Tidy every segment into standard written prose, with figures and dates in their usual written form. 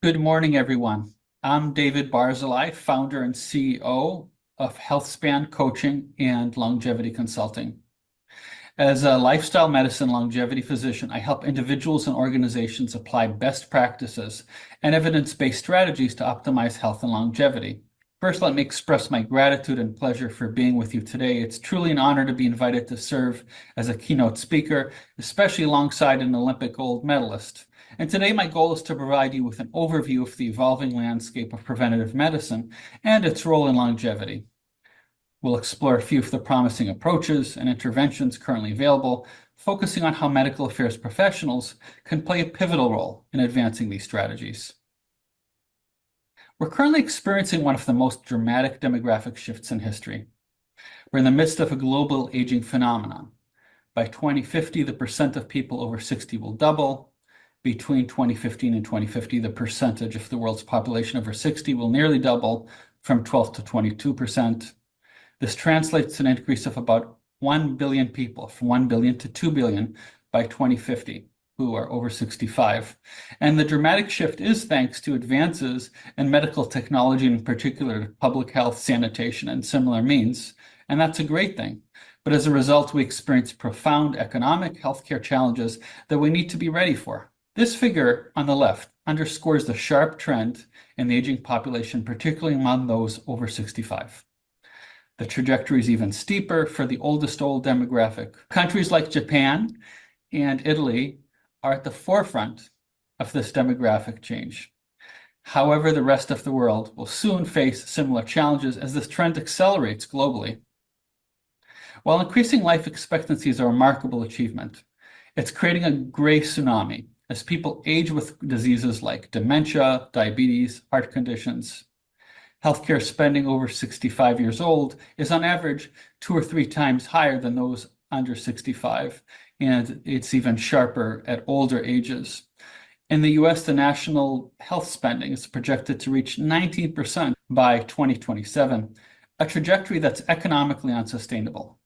Good morning, everyone. I'm David Barzilai, founder and CEO of Healthspan Coaching and Longevity Consulting. As a lifestyle medicine longevity physician, I help individuals and organizations apply best practices and evidence-based strategies to optimize health and longevity. First, let me express my gratitude and pleasure for being with you today. It's truly an honor to be invited to serve as a keynote speaker, especially alongside an Olympic gold medalist. And today, my goal is to provide you with an overview of the evolving landscape of preventative medicine and its role in longevity. We'll explore a few of the promising approaches and interventions currently available, focusing on how medical affairs professionals can play a pivotal role in advancing these strategies. We're currently experiencing one of the most dramatic demographic shifts in history. We're in the midst of a global aging phenomenon. By 2050, the percent of people over 60 will double. Between 2015 and 2050, the percentage of the world's population over 60 will nearly double from 12 to 22%. This translates to an increase of about 1 billion people, from 1 billion to 2 billion by 2050, who are over 65. And the dramatic shift is thanks to advances in medical technology, in particular public health, sanitation, and similar means. And that's a great thing. But as a result, we experience profound economic healthcare challenges that we need to be ready for. This figure on the left underscores the sharp trend in the aging population, particularly among those over 65. The trajectory is even steeper for the oldest old demographic. Countries like Japan and Italy are at the forefront of this demographic change. However, the rest of the world will soon face similar challenges as this trend accelerates globally. While increasing life expectancy is a remarkable achievement, it's creating a gray tsunami as people age with diseases like dementia, diabetes, heart conditions. Healthcare spending over 65 years old is on average 2 or 3 times higher than those under 65, and it's even sharper at older ages. In the US, the national health spending is projected to reach 19% by 2027, a trajectory that's economically unsustainable.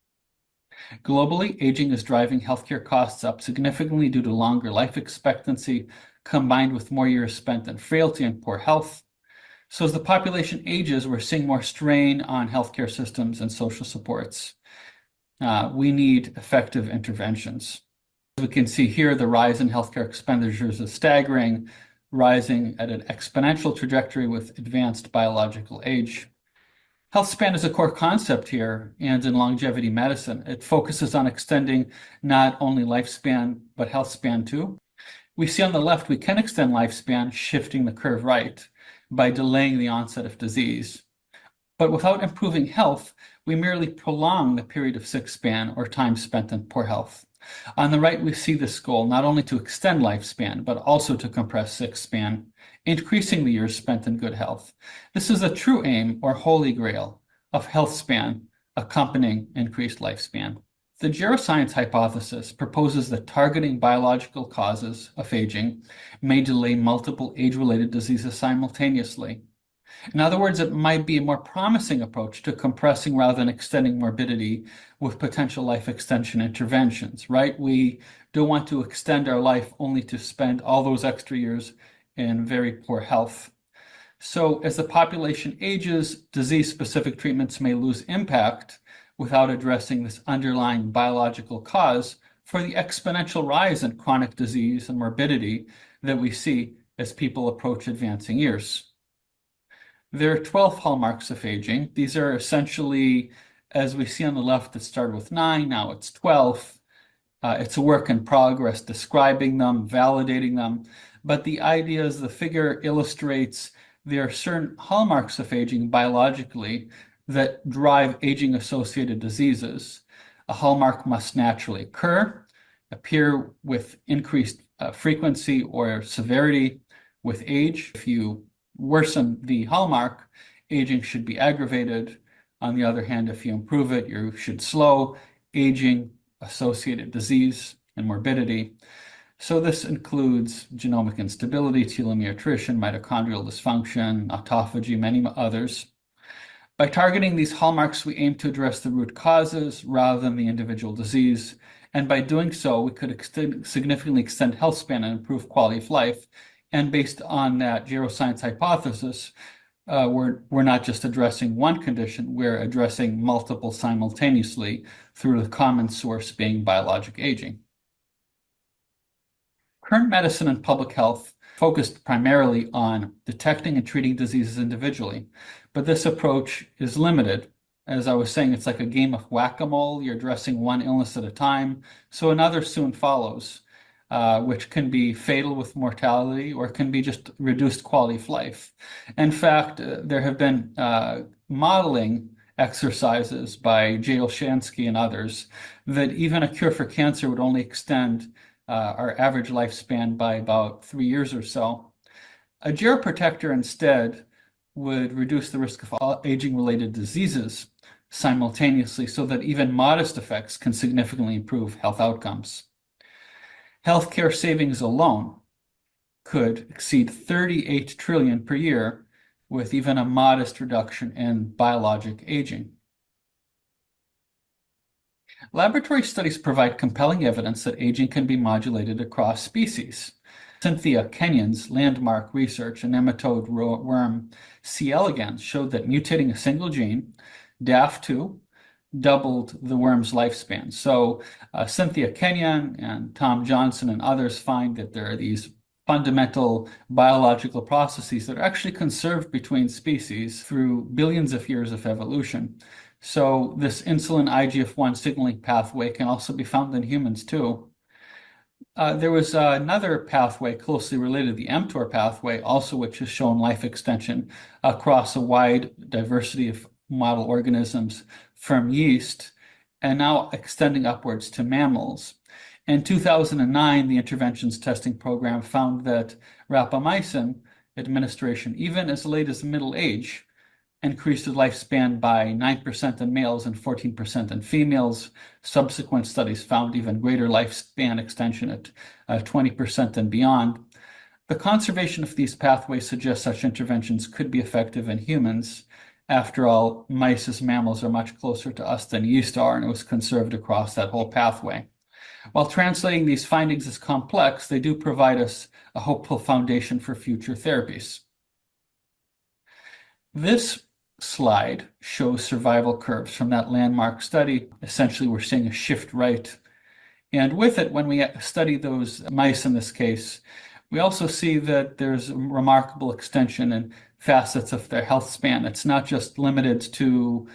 Globally, aging is driving healthcare costs up significantly due to longer life expectancy, combined with more years spent in frailty and poor health. So as the population ages, we're seeing more strain on healthcare systems and social supports. We need effective interventions. As we can see here, the rise in healthcare expenditures is staggering, rising at an exponential trajectory with advanced biological age. Healthspan is a core concept here, and in longevity medicine, it focuses on extending not only lifespan, but health span too. We see on the left, we can extend lifespan, shifting the curve right by delaying the onset of disease. But without improving health, we merely prolong the period of sick span or time spent in poor health. On the right, we see this goal not only to extend lifespan, but also to compress sick span, increasing the years spent in good health. This is a true aim or holy grail of health span accompanying increased lifespan. The Geroscience hypothesis proposes that targeting biological causes of aging may delay multiple age-related diseases simultaneously. In other words, it might be a more promising approach to compressing rather than extending morbidity with potential life extension interventions, right? We don't want to extend our life only to spend all those extra years in very poor health. So as the population ages, disease-specific treatments may lose impact without addressing this underlying biological cause for the exponential rise in chronic disease and morbidity that we see as people approach advancing years. There are 12 hallmarks of aging. These are essentially, as we see on the left, it started with 9, now it's 12. It's a work in progress describing them, validating them. But the idea is the figure illustrates there are certain hallmarks of aging biologically that drive aging-associated diseases. A hallmark must naturally occur, appear with increased frequency or severity with age. If you worsen the hallmark, aging should be aggravated. On the other hand, if you improve it, you should slow aging-associated disease and morbidity. So this includes genomic instability, telomere attrition, mitochondrial dysfunction, autophagy, many others. By targeting these hallmarks, we aim to address the root causes rather than the individual disease. And by doing so, we could significantly extend health span and improve quality of life And based on that Geroscience hypothesis, we're not just addressing one condition, we're addressing multiple simultaneously through the common source being biologic aging. Current medicine and public health focused primarily on detecting and treating diseases individually, but this approach is limited. As I was saying, it's like a game of whack-a-mole. You're addressing one illness at a time, so another soon follows, which can be fatal with mortality or can be just reduced quality of life. In fact, there have been modeling exercises by Geroscience and others that even a cure for cancer would only extend our average lifespan by about 3 years or so. A geroprotector instead would reduce the risk of all aging-related diseases simultaneously so that even modest effects can significantly improve health outcomes. Healthcare savings alone could exceed 38 trillion per year with even a modest reduction in biologic aging. Laboratory studies provide compelling evidence that aging can be modulated across species. Cynthia Kenyon's landmark research in nematode worm C. elegans showed that mutating a single gene, DAF2, doubled the worm's lifespan. So Cynthia Kenyon and Tom Johnson and others find that there are these fundamental biological processes that are actually conserved between species through billions of years of evolution. So this insulin IGF-1 signaling pathway can also be found in humans too. There was another pathway closely related, the mTOR pathway, also which has shown life extension across a wide diversity of model organisms from yeast and now extending upwards to mammals. In 2009, the interventions testing program found that rapamycin administration, even as late as middle age, increased the lifespan by 9% in males and 14% in females. Subsequent studies found even greater lifespan extension at 20% and beyond. The conservation of these pathways suggests such interventions could be effective in humans. After all, mice as mammals are much closer to us than yeast are, and it was conserved across that whole pathway. While translating these findings is complex, they do provide us a hopeful foundation for future therapies. This slide shows survival curves from that landmark study. Essentially, we're seeing a shift right. And with it, when we study those mice in this case, we also see that there's a remarkable extension in facets of their health span. It's not just limited to,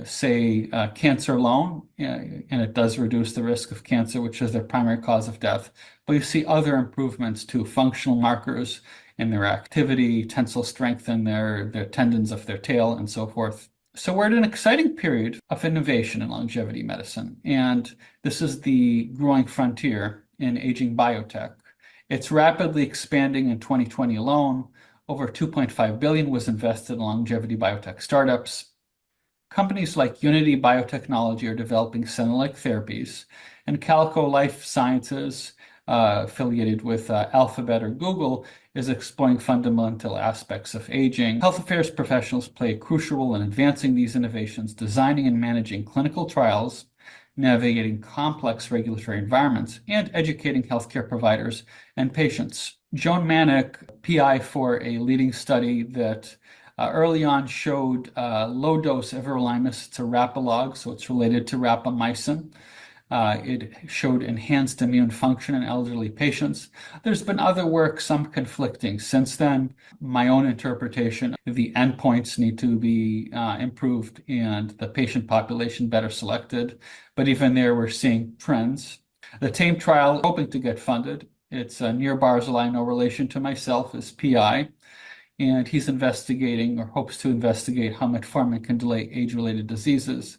say, cancer alone, and it does reduce the risk of cancer, which is their primary cause of death. But you see other improvements to functional markers in their activity, tensile strength in their tendons of their tail, and so forth. So we're at an exciting period of innovation in longevity medicine, and this is the growing frontier in aging biotech. It's rapidly expanding. In 2020 alone. Over $2.5 billion was invested in longevity biotech startups. Companies like Unity Biotechnology are developing senolytic therapies, and Calico Life Sciences, affiliated with Alphabet or Google, is exploring fundamental aspects of aging. Health affairs professionals play a crucial role in advancing these innovations, designing and managing clinical trials, navigating complex regulatory environments, and educating healthcare providers and patients. Joan Manick, PI for a leading study that early on showed low-dose everolimus. It's a rapalog, so it's related to rapamycin. It showed enhanced immune function in elderly patients. There's been other work, some conflicting since then. My own interpretation, the endpoints need to be improved and the patient population better selected. But even there, we're seeing trends. The TAME trial, hoping to get funded. It's near Barzilai, no relation to myself, as PI. And he's investigating, or hopes to investigate, how metformin can delay age-related diseases.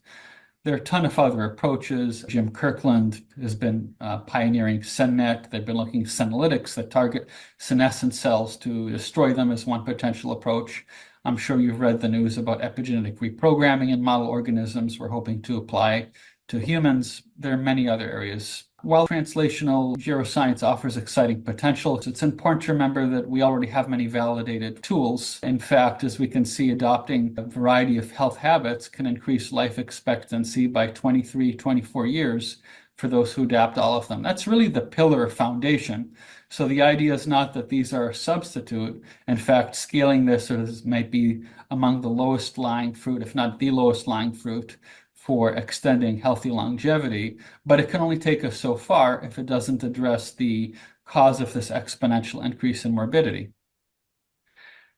There are a ton of other approaches. Jim Kirkland has been pioneering SenNet. They've been looking at senolytics that target senescent cells to destroy them as one potential approach. I'm sure you've read the news about epigenetic reprogramming in model organisms. We're hoping to apply to humans. There are many other areas. While translational geroscience offers exciting potential, it's important to remember that we already have many validated tools. In fact, as we can see, adopting a variety of health habits can increase life expectancy by 23, 24 years for those who adapt all of them. That's really the pillar foundation. So the idea is not that these are a substitute. In fact, scaling this might be among the lowest lying fruit, if not the lowest lying fruit, for extending healthy longevity, but it can only take us so far if it doesn't address the cause of this exponential increase in morbidity.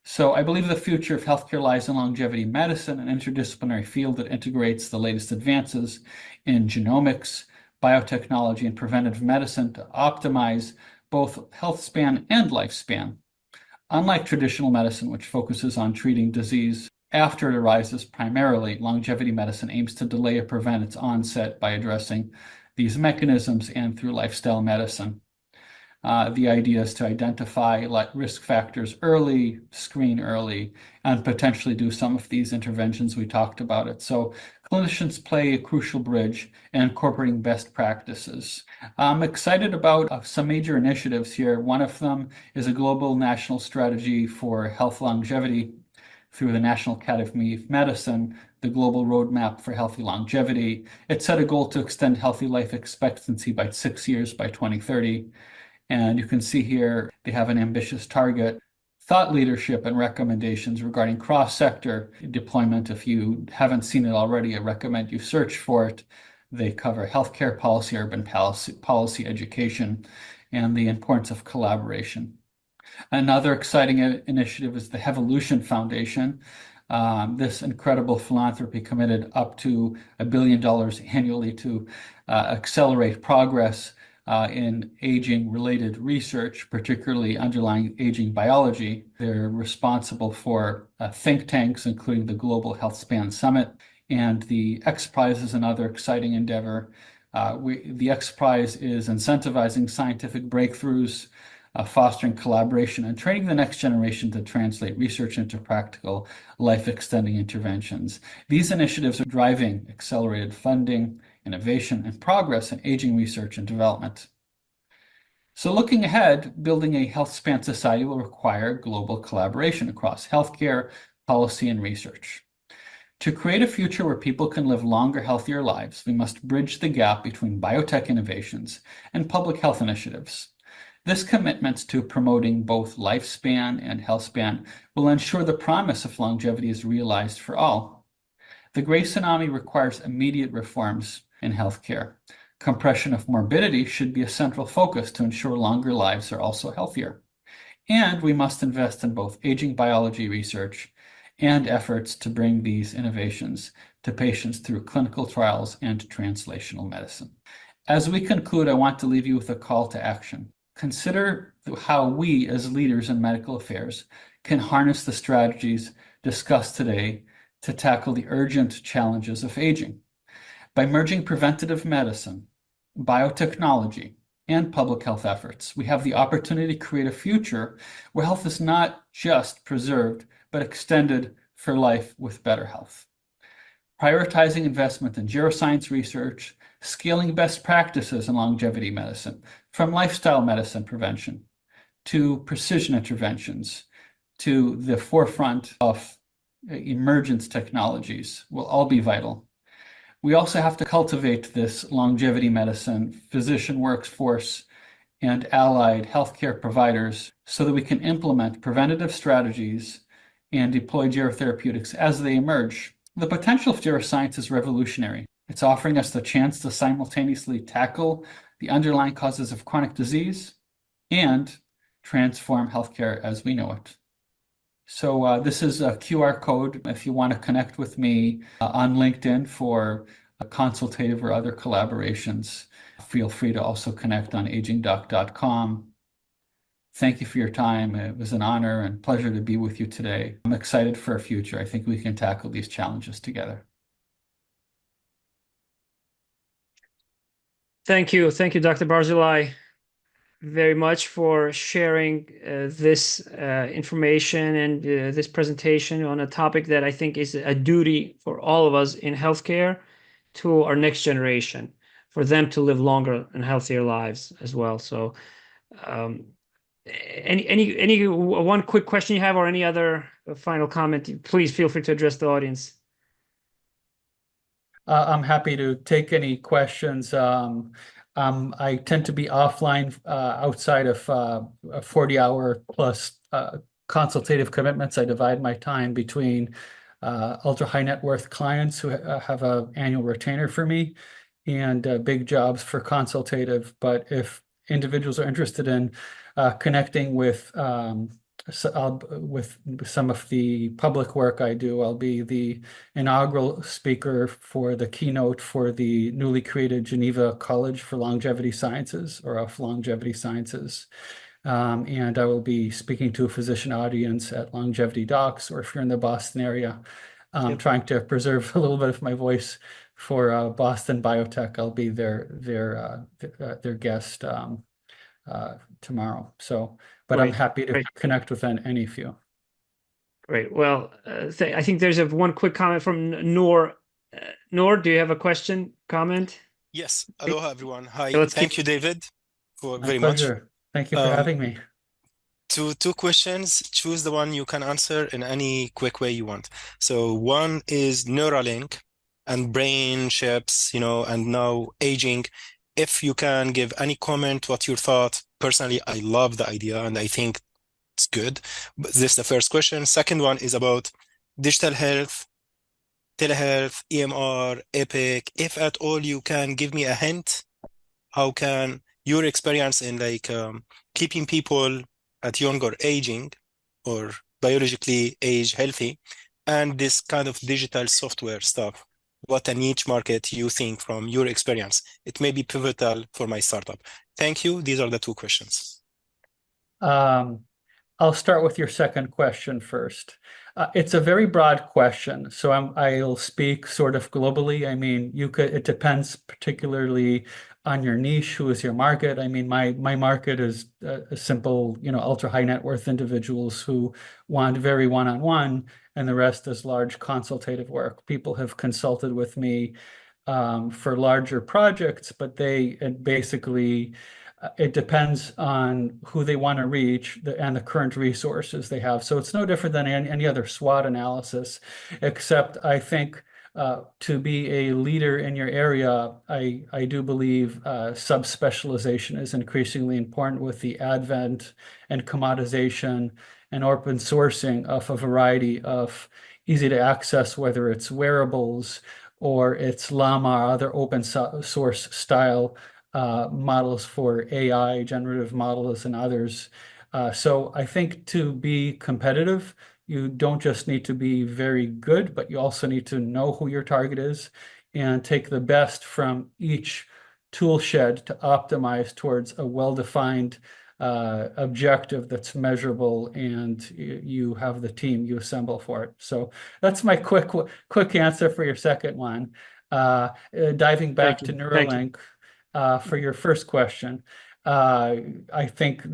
So I believe the future of healthcare lies in longevity medicine, an interdisciplinary field that integrates the latest advances in genomics, biotechnology, and preventive medicine to optimize both health span and lifespan. Unlike traditional medicine, which focuses on treating disease after it arises primarily, longevity medicine aims to delay or prevent its onset by addressing these mechanisms and through lifestyle medicine. The idea is to identify risk factors early, screen early, and potentially do some of these interventions we talked about it. So clinicians play a crucial bridge in incorporating best practices. I'm excited about some major initiatives here. One of them is a global national strategy for health longevity through the National Academy of Medicine, the Global Roadmap for Healthy Longevity. It set a goal to extend healthy life expectancy by 6 years by 2030. And you can see here they have an ambitious target, thought leadership and recommendations regarding cross-sector deployment. If you haven't seen it already, I recommend you search for it. They cover healthcare policy, urban policy, education, and the importance of collaboration. Another exciting initiative is the Hevolution Foundation. This incredible philanthropy committed up to $1 billion annually to accelerate progress in aging-related research, particularly underlying aging biology. They're responsible for think tanks, including the Global Healthspan Summit, and the X Prize is another exciting endeavor. The X Prize is incentivizing scientific breakthroughs, fostering collaboration, and training the next generation to translate research into practical life-extending interventions. These initiatives are driving accelerated funding, innovation, and progress in aging research and development. So looking ahead, building a health span society will require global collaboration across healthcare, policy, and research. To create a future where people can live longer, healthier lives, we must bridge the gap between biotech innovations and public health initiatives. This commitment to promoting both lifespan and healthspan will ensure the promise of longevity is realized for all. The Great Tsunami requires immediate reforms in healthcare. Compression of morbidity should be a central focus to ensure longer lives are also healthier. And we must invest in both aging biology research and efforts to bring these innovations to patients through clinical trials and translational medicine. As we conclude, I want to leave you with a call to action. Consider how we, as leaders in medical affairs, can harness the strategies discussed today to tackle the urgent challenges of aging. By merging preventative medicine, biotechnology, and public health efforts, we have the opportunity to create a future where health is not just preserved, but extended for life with better health. Prioritizing investment in geroscience research, scaling best practices in longevity medicine, from lifestyle medicine prevention to precision interventions to the forefront of emergence technologies will all be vital. We also have to cultivate this longevity medicine, physician workforce, and allied healthcare providers so that we can implement preventative strategies and deploy gerotherapeutics as they emerge. The potential of geroscience is revolutionary. It's offering us the chance to simultaneously tackle the underlying causes of chronic disease and transform healthcare as we know it. So this is a QR code. If you want to connect with me on LinkedIn for a consultative or other collaborations, feel free to also connect on agingdoc.com. Thank you for your time. It was an honor and pleasure to be with you today. I'm excited for our future. I think we can tackle these challenges together. Thank you. Thank you, Dr. Barzilai, very much for sharing this information and this presentation on a topic that I think is a duty for all of us in healthcare to our next generation, for them to live longer and healthier lives as well. So any one quick question you have or any other final comment, please feel free to address the audience. I'm happy to take any questions. I tend to be offline outside of a 40-hour plus consultative commitments. I divide my time between ultra high net worth clients who have an annual retainer for me and big jobs for consultative. But if individuals are interested in connecting with some of the public work I do, I'll be the inaugural speaker for the keynote for the newly created Geneva College for Longevity Sciences, or of Longevity Sciences. And I will be speaking to a physician audience at Longevity Docs, or if you're in the Boston area, Yep. trying to preserve a little bit of my voice for Boston Biotech. I'll be their guest tomorrow. But I'm Great, happy to great, connect with any of you. great. Well, I think there's one quick comment from Noor. Noor, do you have a question, comment? Yes. Okay, Aloha, everyone. Hi. let's keep. Thank you, David, for My very much. pleasure. Thank you for Um, having me. two questions. Choose the one you can answer in any quick way you want. So one is Neuralink and brain chips, and now aging. If you can give any comment, what your thought. Personally, I love the idea and I think it's good. But this is the first question. Second one is about digital health, telehealth, EMR, Epic. If at all you can give me a hint, how can your experience in keeping people at younger aging or biologically age healthy and this kind of digital software stuff, what a niche market you think from your experience? It may be pivotal for my startup. Thank you. These are the two questions. Um, I'll start with your second question first. It's a very broad question, so I'll speak sort of globally. I mean, it depends particularly on your niche, who is your market. I mean, my market is a simple, ultra high net worth individuals who want very one-on-one, and the rest is large consultative work. People have consulted with me for larger projects, but it depends on who they want to reach and the current resources they have. So it's no different than any other SWOT analysis, except I think to be a leader in your area, I do believe subspecialization is increasingly important with the advent and commoditization and open sourcing of a variety of easy to access, whether it's wearables or it's Llama or other open source style models for AI, generative models, and others. So I think to be competitive, you don't just need to be very good, but you also need to know who your target is and take the best from each tool shed to optimize towards a well-defined objective that's measurable, and you have the team you assemble for it. So that's my quick answer for your second one. Diving back to Thank you. Neuralink, for your first question, I think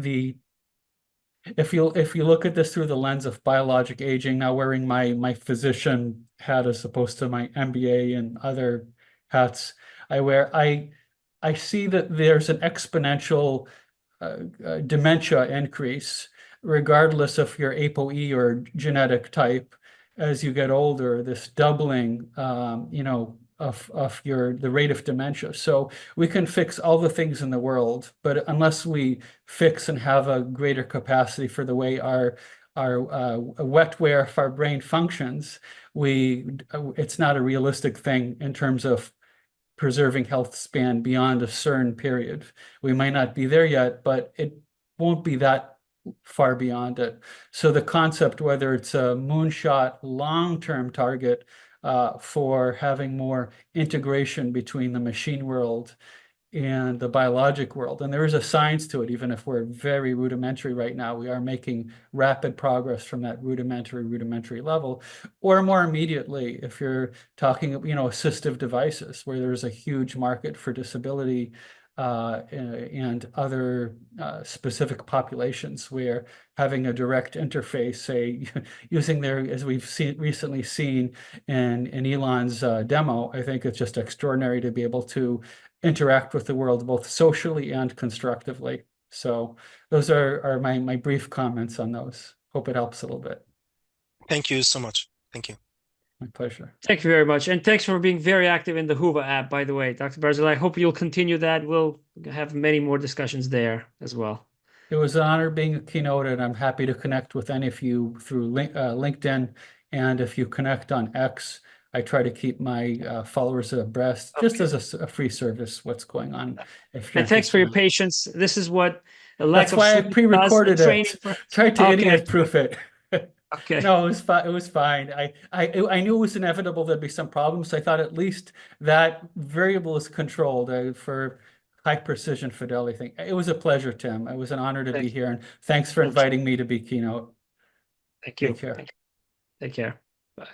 if you look at this through the lens of biologic aging, now wearing my physician hat as opposed to my MBA and other hats I see that there's an exponential dementia increase, regardless of your ApoE or genetic type. As you get older, this doubling, of the rate of dementia. So we can fix all the things in the world, but unless we fix and have a greater capacity for the way our wetware of our brain functions, it's not a realistic thing in terms of preserving health span beyond a certain period. We might not be there yet, but it won't be that far beyond it. So the concept, whether it's a moonshot long-term target for having more integration between the machine world and the biologic world. And there is a science to it, even if we're very rudimentary right now. We are making rapid progress from that rudimentary level. Or more immediately, if you're talking, assistive devices, where there's a huge market for disability and other specific populations where having a direct interface, say, using as we've recently seen in Elon's demo, I think it's just extraordinary to be able to interact with the world both socially and constructively. So those are my brief comments on those. Hope it helps a little bit. Thank you so much. Thank you. My pleasure. Thank you very much. And thanks for being very active in the Hoover app, by the way, Dr. Barzilai. I hope you'll continue that. We'll have many more discussions there as well. It was an honor being a keynote, and I'm happy to connect with any of you through LinkedIn. And if you connect on X, I try to keep my followers abreast, just as a free service, what's going on. If you're And thanks for your interested. patience. This is what a lack That's of why I sleep does, pre-recorded the training it. for. Tried to Okay. idiot-proof it. Okay. No, it was fine. It was fine. I knew it was inevitable there'd be some problems. So I thought at least that variable is controlled for high precision fidelity thing. It was a pleasure, Tim. It was an honor to be here, and thanks for inviting me to be keynote. Thank you. Take care. Take care. Bye.